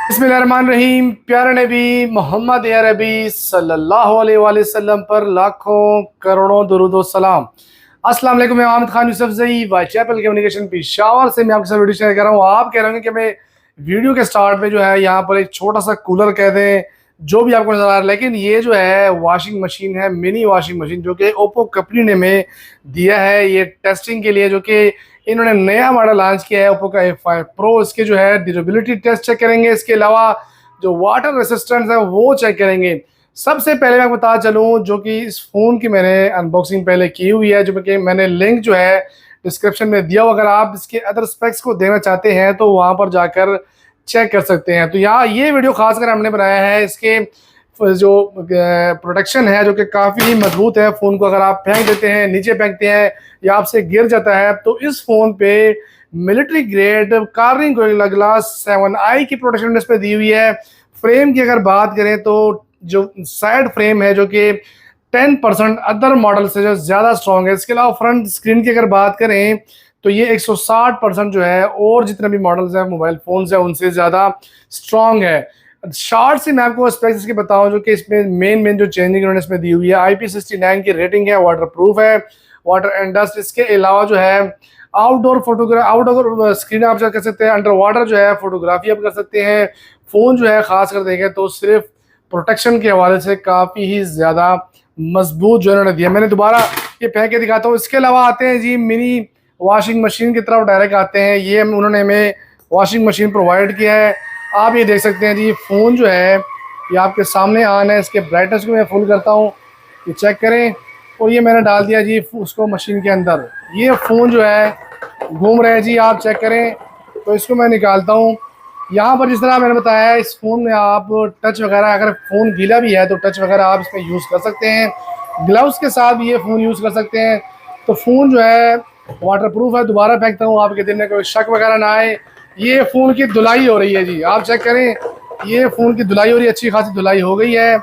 बिस्मिल्लाहिर्रहमानिर्रहीम। प्यारे नबी मोहम्मद अरबी सल्लल्लाहु अलैहि वसल्लम पर लाखों करोड़ों दुरूद व सलाम। अस्सलाम वालेकुम। मैं Amid Khan Yousafzai white chapel communication Peshawar से मैं आपके साथ वीडियो शेयर कर रहा हूँ। आप कह रहे होंगे कि मैं वीडियो के स्टार्ट में जो है यहाँ पर एक छोटा सा कूलर कह दें, जो भी आपको नजर आ रहा है, लेकिन ये जो है वॉशिंग मशीन है, मिनी वॉशिंग मशीन, जो कि ओप्पो कंपनी ने हमें दिया है ये टेस्टिंग के लिए, जो कि इन्होंने नया मॉडल लॉन्च किया है ओप्पो का A5 प्रो। इसके जो है ड्यूरेबिलिटी टेस्ट चेक करेंगे, इसके अलावा जो वाटर रेसिस्टेंस है वो चेक करेंगे। सबसे पहले मैं बता चलूँ, जो कि इस फ़ोन की मैंने अनबॉक्सिंग पहले की हुई है, जो कि मैंने लिंक जो है डिस्क्रिप्शन में दिया हुआ। अगर आप इसके अदर स्पेक्स को देना चाहते हैं तो वहाँ पर जाकर चेक कर सकते हैं। तो यहाँ ये वीडियो खासकर हमने बनाया है, इसके जो प्रोटेक्शन है जो कि काफ़ी मजबूत है। फ़ोन को अगर आप फेंक देते हैं, नीचे फेंकते हैं या आपसे गिर जाता है, तो इस फ़ोन पे military grade Corning gorilla glass 7i की प्रोटेक्शन इस पर दी हुई है। फ्रेम की अगर बात करें तो जो साइड फ्रेम है जो कि 10% अदर मॉडल से जो ज़्यादा स्ट्रॉन्ग है। इसके अलावा फ्रंट स्क्रीन की अगर बात करें तो ये 160% जो है और जितने भी मॉडल्स हैं मोबाइल फ़ोन्स हैं उनसे ज़्यादा स्ट्रॉन्ग है। शॉर्ट से मैं आपको स्पेक्स इसके बताऊं, जो कि इसमें मेन जो चेंजिंग इन्होंने इसमें दी हुई है, IP69 की रेटिंग है, वाटर प्रूफ है, वाटर एंड डस्ट। इसके अलावा जो है आउटडोर स्क्रीन आप कर सकते हैं, अंडर वाटर जो है फोटोग्राफी आप कर सकते हैं। फ़ोन जो है खास कर देखें तो सिर्फ प्रोटेक्शन के हवाले से काफ़ी ही ज़्यादा मजबूत जो इन्होंने दिया। मैंने दोबारा ये फेंक के दिखाता हूँ। इसके अलावा आते हैं जी मिनी वॉशिंग मशीन की तरफ डायरेक्ट आते हैं। ये उन्होंने हमें वॉशिंग मशीन प्रोवाइड किया है। आप ये देख सकते हैं जी, फ़ोन जो है ये आपके सामने ऑन है। इसके ब्राइटनेस को मैं फुल करता हूँ, ये चेक करें। और ये मैंने डाल दिया जी उसको मशीन के अंदर। ये फ़ोन जो है घूम रहा है जी, आप चेक करें। तो इसको मैं निकालता हूँ। यहाँ पर जिस तरह मैंने बताया है, इस फ़ोन में आप टच वगैरह, अगर फ़ोन गीला भी है तो टच वगैरह आप इसमें यूज़ कर सकते हैं। ग्लव्स के साथ भी ये फ़ोन यूज़ कर सकते हैं। तो फ़ोन जो है वाटर प्रूफ है। दोबारा फेंकता हूँ, आपके दिन में कोई शक वगैरह ना आए। ये फ़ोन की धुलाई हो रही है जी, आप चेक करें। ये फ़ोन की धुलाई हो रही है, अच्छी खासी धुलाई हो गई है।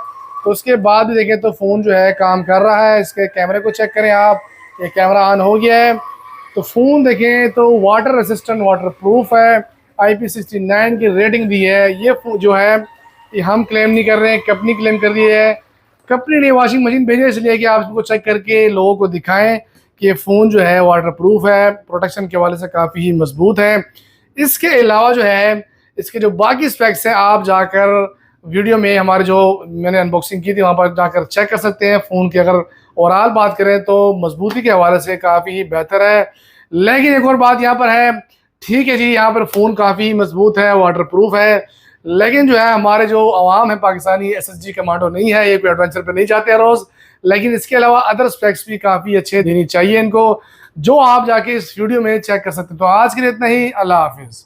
तो उसके बाद भी देखें तो फ़ोन जो है काम कर रहा है। इसके कैमरे को चेक करें आप, ये कैमरा ऑन हो गया है। तो फ़ोन देखें तो वाटर रेसिस्टेंट, वाटर प्रूफ है, IP69 की रेटिंग दी है। ये जो है ये हम क्लेम नहीं कर रहे हैं, कंपनी क्लेम कर रही है। कंपनी ने वॉशिंग मशीन भेजी है इसलिए कि आप इसको चेक करके लोगों को दिखाएं कि ये फ़ोन जो है वाटर प्रूफ है, प्रोटेक्शन के हवाले से काफ़ी ही मजबूत है। इसके अलावा जो है इसके जो बाकी स्पेक्स हैं आप जाकर वीडियो में हमारे जो मैंने अनबॉक्सिंग की थी वहाँ पर जाकर चेक कर सकते हैं। फ़ोन की अगर ओवरऑल बात करें तो मजबूती के हवाले से काफ़ी ही बेहतर है। लेकिन एक और बात यहाँ पर है, ठीक है जी, यहाँ पर फ़ोन काफ़ी मजबूत है, वाटर प्रूफ है, लेकिन जो है हमारे जो अवाम है पाकिस्तानी SSG कमांडो नहीं है, ये कोई एडवेंचर पे नहीं जाते रोज़। लेकिन इसके अलावा अदर स्पेक्स भी काफ़ी अच्छे देनी चाहिए इनको, जो आप जाके इस वीडियो में चेक कर सकते हैं। तो आज के लिए इतना ही। अल्लाह हाफिज़।